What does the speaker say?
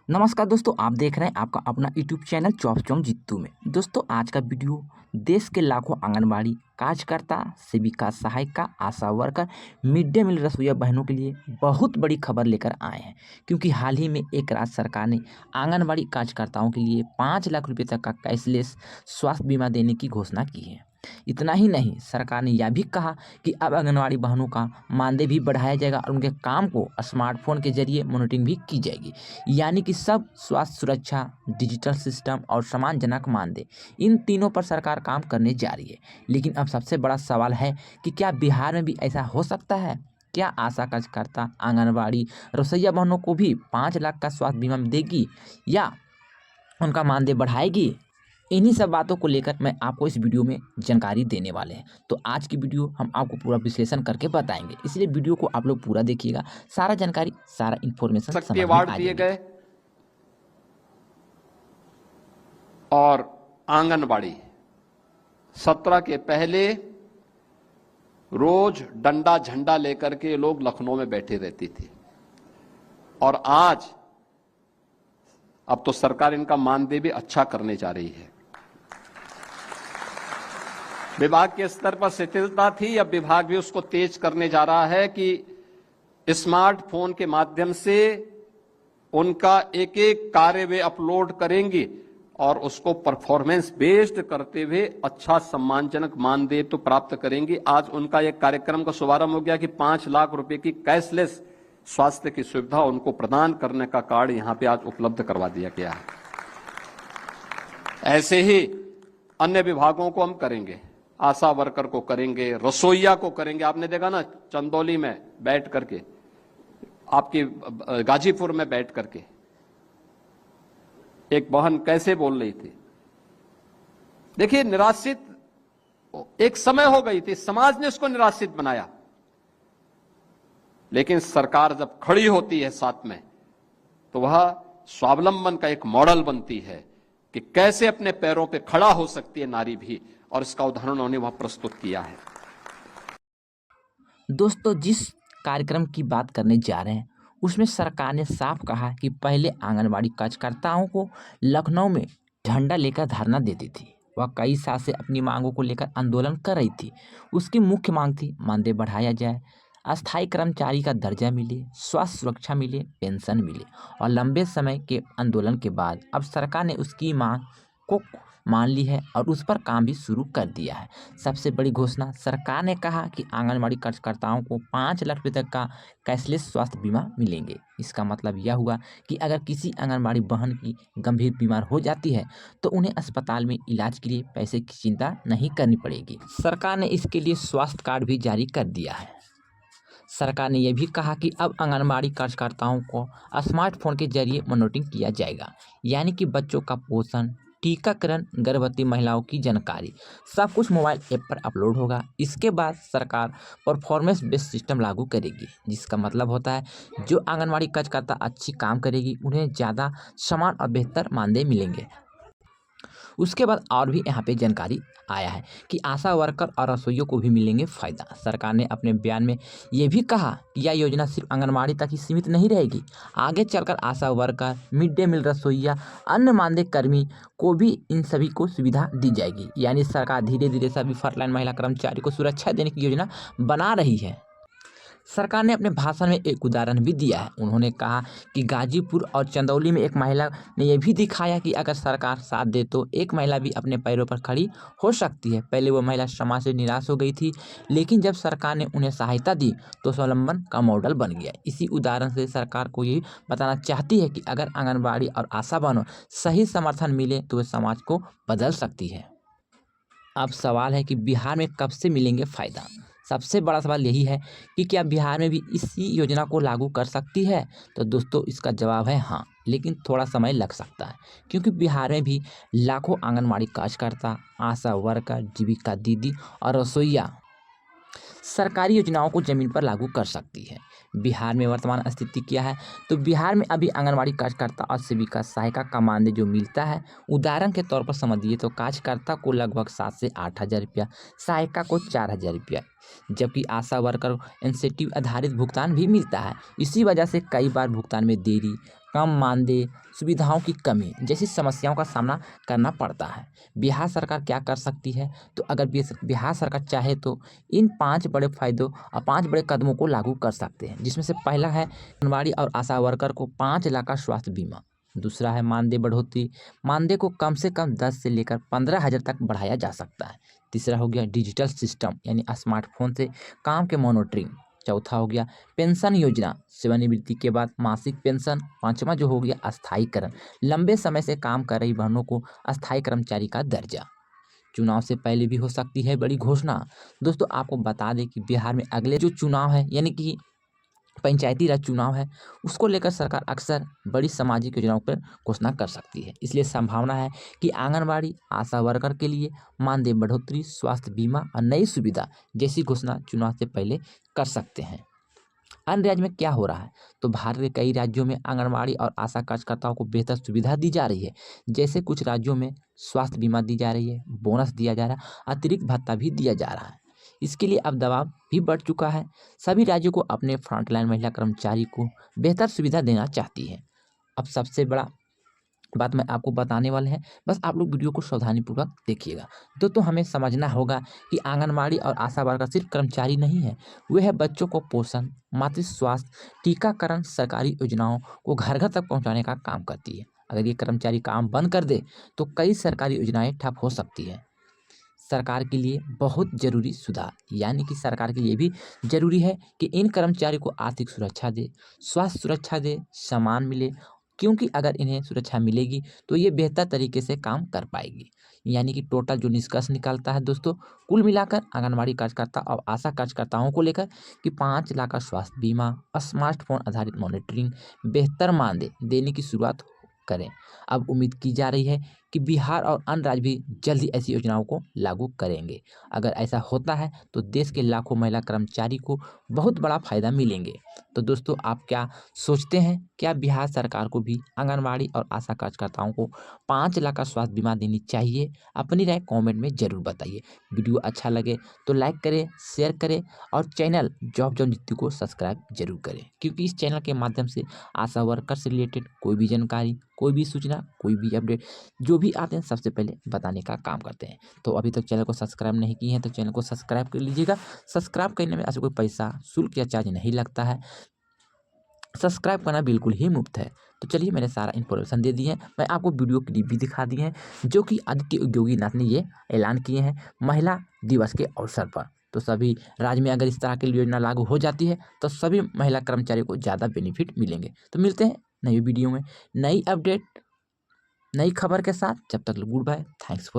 नमस्कार दोस्तों, आप देख रहे हैं आपका अपना YouTube channel jobs from Jittu में। दोस्तों, आज का वीडियो देश के लाखों आंगनबाड़ी कार्यकर्ता, सेविका, सहायिका, आशा वर्कर, मिड डे मील रसोइया बहनों के लिए बहुत बड़ी खबर लेकर आए हैं। क्योंकि हाल ही में एक राज्य सरकार ने आंगनबाड़ी कार्यकर्ताओं के लिए 5 लाख रुपये तक का कैशलेस स्वास्थ्य बीमा देने की घोषणा की है। इतना ही नहीं, सरकार ने यह भी कहा कि अब आंगनबाड़ी बहनों का मानदेय भी बढ़ाया जाएगा और उनके काम को स्मार्टफोन के जरिए मॉनिटरिंग भी की जाएगी। यानी कि सब स्वास्थ्य सुरक्षा, डिजिटल सिस्टम और सम्मानजनक मानदेय, इन तीनों पर सरकार काम करने जा रही है। लेकिन अब सबसे बड़ा सवाल है कि क्या बिहार में भी ऐसा हो सकता है? क्या आशा कार्यकर्ता, आंगनबाड़ी रसोइया बहनों को भी 5 लाख का स्वास्थ्य बीमा देगी या उनका मानदेय बढ़ाएगी? इन्हीं सब बातों को लेकर मैं आपको इस वीडियो में जानकारी देने वाले हैं। तो आज की वीडियो हम आपको पूरा विश्लेषण करके बताएंगे, इसलिए वीडियो को आप लोग पूरा देखिएगा। सारा जानकारी, सारा इन्फॉर्मेशन समझ में आ दिए जाएगी। गए और आंगनबाड़ी 17 के पहले रोज डंडा झंडा लेकर के लोग लखनऊ में बैठे रहती थी, और आज अब तो सरकार इनका मानदेय भी अच्छा करने जा रही है। विभाग के स्तर पर शिथिलता थी, अब विभाग भी उसको तेज करने जा रहा है कि स्मार्टफोन के माध्यम से उनका एक एक कार्य वे अपलोड करेंगे और उसको परफॉर्मेंस बेस्ड करते हुए अच्छा सम्मानजनक मानदेय तो प्राप्त करेंगे। आज उनका एक कार्यक्रम का शुभारंभ हो गया कि 5 लाख रुपए की कैशलेस स्वास्थ्य की सुविधा उनको प्रदान करने का कार्ड यहां पे आज उपलब्ध करवा दिया गया है। ऐसे ही अन्य विभागों को हम करेंगे, आशा वर्कर को करेंगे, रसोइया को करेंगे। आपने देखा ना, चंदौली में बैठ करके, आपकी गाजीपुर में बैठ करके एक बहन कैसे बोल रही थी। देखिए, निराश्रित एक समय हो गई थी, समाज ने उसको निराश्रित बनाया, लेकिन सरकार जब खड़ी होती है साथ में, तो वह स्वावलंबन का एक मॉडल बनती है कि कैसे अपने पैरों पे खड़ा हो सकती है नारी भी, और इसका उदाहरण उन्होंने वहां प्रस्तुत किया है। दोस्तों, जिस कार्यक्रम की बात करने जा रहे हैं उसमें सरकार ने साफ कहा कि पहले आंगनबाड़ी कार्यकर्ताओं को लखनऊ में झंडा लेकर धरना देती थी। वह कई साल से अपनी मांगों को लेकर आंदोलन कर रही थी। उसकी मुख्य मांग थी मानदेय बढ़ाया जाए, अस्थायी कर्मचारी का दर्जा मिले, स्वास्थ्य सुरक्षा मिले, पेंशन मिले। और लंबे समय के आंदोलन के बाद अब सरकार ने उसकी मांग को मान ली है और उस पर काम भी शुरू कर दिया है। सबसे बड़ी घोषणा, सरकार ने कहा कि आंगनबाड़ी कार्यकर्ताओं को 5 लाख रुपये तक का कैशलेस स्वास्थ्य बीमा मिलेंगे। इसका मतलब यह हुआ कि अगर किसी आंगनबाड़ी बहन की गंभीर बीमार हो जाती है तो उन्हें अस्पताल में इलाज के लिए पैसे की चिंता नहीं करनी पड़ेगी। सरकार ने इसके लिए स्वास्थ्य कार्ड भी जारी कर दिया है। सरकार ने यह भी कहा कि अब आंगनबाड़ी कार्यकर्ताओं को स्मार्टफोन के जरिए मॉनिटरिंग किया जाएगा। यानी कि बच्चों का पोषण, टीकाकरण, गर्भवती महिलाओं की जानकारी, सब कुछ मोबाइल ऐप पर अपलोड होगा। इसके बाद सरकार परफॉर्मेंस बेस्ड सिस्टम लागू करेगी, जिसका मतलब होता है जो आंगनबाड़ी कार्यकर्ता अच्छी काम करेगी उन्हें ज़्यादा समान और बेहतर मानदेय मिलेंगे। उसके बाद और भी यहाँ पे जानकारी आया है कि आशा वर्कर और रसोइयों को भी मिलेंगे फ़ायदा। सरकार ने अपने बयान में ये भी कहा कि यह योजना सिर्फ आंगनबाड़ी तक ही सीमित नहीं रहेगी। आगे चलकर आशा वर्कर, मिड डे मील रसोइया, अन्य मानदेय कर्मी को भी इन सभी को सुविधा दी जाएगी। यानी सरकार धीरे धीरे सभी फ्रंटलाइन महिला कर्मचारी को सुरक्षा देने की योजना बना रही है। सरकार ने अपने भाषण में एक उदाहरण भी दिया है। उन्होंने कहा कि गाजीपुर और चंदौली में एक महिला ने यह भी दिखाया कि अगर सरकार साथ दे तो एक महिला भी अपने पैरों पर खड़ी हो सकती है। पहले वो महिला समाज से निराश हो गई थी, लेकिन जब सरकार ने उन्हें सहायता दी तो स्वावलंबन का मॉडल बन गया। इसी उदाहरण से सरकार को ये बताना चाहती है कि अगर आंगनबाड़ी और आशा बहनों सही समर्थन मिले तो वे समाज को बदल सकती है। अब सवाल है कि बिहार में कब से मिलेंगे फ़ायदा। सबसे बड़ा सवाल यही है कि क्या बिहार में भी इसी योजना को लागू कर सकती है? तो दोस्तों, इसका जवाब है हाँ, लेकिन थोड़ा समय लग सकता है। क्योंकि बिहार में भी लाखों आंगनबाड़ी कार्यकर्ता, आशा वर्कर, जीविका दीदी और रसोइया सरकारी योजनाओं को ज़मीन पर लागू कर सकती है। बिहार में वर्तमान स्थिति क्या है? तो बिहार में अभी आंगनबाड़ी कार्यकर्ता और सेविका सहायिका का मानदेय जो मिलता है, उदाहरण के तौर पर समझिए तो कार्यकर्ता को लगभग 7 से 8 हज़ार रुपया, सहायिका को 4 हज़ार रुपया, जबकि आशा वर्कर इंसेंटिव आधारित भुगतान भी मिलता है। इसी वजह से कई बार भुगतान में देरी, कम मानदेय, सुविधाओं की कमी जैसी समस्याओं का सामना करना पड़ता है। बिहार सरकार क्या कर सकती है? तो अगर बिहार सरकार चाहे तो इन 5 बड़े फ़ायदों और 5 बड़े कदमों को लागू कर सकते हैं, जिसमें से पहला है आंगनबाड़ी और आशा वर्कर को 5 लाख का स्वास्थ्य बीमा। दूसरा है मानदेय बढ़ोतरी, मानदेय को कम से कम 10 से लेकर 15,000 तक बढ़ाया जा सकता है। तीसरा हो गया डिजिटल सिस्टम यानी स्मार्टफोन से काम के मॉनिटरिंग। चौथा हो गया पेंशन योजना, सेवानिवृत्ति के बाद मासिक पेंशन। पांचवा जो हो गया अस्थायीकरण, लंबे समय से काम कर रही बहनों को अस्थायी कर्मचारी का दर्जा। चुनाव से पहले भी हो सकती है बड़ी घोषणा। दोस्तों आपको बता दें कि बिहार में अगले जो चुनाव है यानी कि पंचायती राज चुनाव है, उसको लेकर सरकार अक्सर बड़ी सामाजिक योजनाओं पर घोषणा कर सकती है। इसलिए संभावना है कि आंगनबाड़ी, आशा वर्कर के लिए मानदेय बढ़ोतरी, स्वास्थ्य बीमा और नई सुविधा जैसी घोषणा चुनाव से पहले कर सकते हैं। अन्य राज्य में क्या हो रहा है? तो भारत के कई राज्यों में आंगनबाड़ी और आशा कार्यकर्ताओं को बेहतर सुविधा दी जा रही है। जैसे कुछ राज्यों में स्वास्थ्य बीमा दी जा रही है, बोनस दिया जा रहा है, अतिरिक्त भत्ता भी दिया जा रहा है। इसके लिए अब दबाव भी बढ़ चुका है। सभी राज्यों को अपने फ्रंटलाइन महिला कर्मचारी को बेहतर सुविधा देना चाहती है। अब सबसे बड़ा बात मैं आपको बताने वाले हैं, बस आप लोग वीडियो को सावधानीपूर्वक देखिएगा। तो हमें समझना होगा कि आंगनबाड़ी और आशा वर्कर सिर्फ कर्मचारी नहीं है, वे है बच्चों को पोषण, मातृ स्वास्थ्य, टीकाकरण, सरकारी योजनाओं को घर घर तक पहुंचाने का काम करती है। अगर ये कर्मचारी काम बंद कर दे तो कई सरकारी योजनाएं ठप हो सकती है। सरकार के लिए बहुत ज़रूरी सुधार, यानी कि सरकार के लिए भी ज़रूरी है कि इन कर्मचारियों को आर्थिक सुरक्षा दे, स्वास्थ्य सुरक्षा दे, सम्मान मिले, क्योंकि अगर इन्हें सुरक्षा मिलेगी तो ये बेहतर तरीके से काम कर पाएगी। यानी कि टोटल जो निष्कर्ष निकलता है दोस्तों, कुल मिलाकर आंगनबाड़ी कार्यकर्ता और आशा कार्यकर्ताओं को लेकर कि 5 लाख का स्वास्थ्य बीमा, स्मार्टफोन आधारित मॉनिटरिंग, बेहतर मानदेय देने की शुरुआत करें। अब उम्मीद की जा रही है कि बिहार और अन्य राज्य भी जल्द ही ऐसी योजनाओं को लागू करेंगे। अगर ऐसा होता है तो देश के लाखों महिला कर्मचारी को बहुत बड़ा फायदा मिलेंगे। तो दोस्तों आप क्या सोचते हैं? क्या बिहार सरकार को भी आंगनबाड़ी और आशा कार्यकर्ताओं को 5 लाख का स्वास्थ्य बीमा देनी चाहिए? अपनी राय कमेंट में ज़रूर बताइए। वीडियो अच्छा लगे तो लाइक करें, शेयर करें और चैनल जॉब जॉन जितू को सब्सक्राइब जरूर करें, क्योंकि इस चैनल के माध्यम से आशा वर्कर से रिलेटेड कोई भी जानकारी, कोई भी सूचना, कोई भी अपडेट जो भी आते हैं सबसे पहले बताने का काम करते हैं। तो अभी तक चैनल को सब्सक्राइब नहीं किए हैं तो चैनल को सब्सक्राइब कर लीजिएगा। सब्सक्राइब करने में ऐसा कोई पैसा, शुल्क या चार्ज नहीं लगता है। सब्सक्राइब करना बिल्कुल ही मुफ्त है। तो चलिए मैंने सारा इन्फॉर्मेशन दे दी है। मैं आपको वीडियो क्लिप भी दिखा दी है जो कि आदित्य योगीनाथ ने ये ऐलान किए हैं महिला दिवस के अवसर पर। तो सभी राज्य में अगर इस तरह की योजना लागू हो जाती है तो सभी महिला कर्मचारियों को ज़्यादा बेनिफिट मिलेंगे। तो मिलते हैं नई वीडियो में, नई अपडेट, नई खबर के साथ। जब तक गुड बाय, थैंक्स फॉर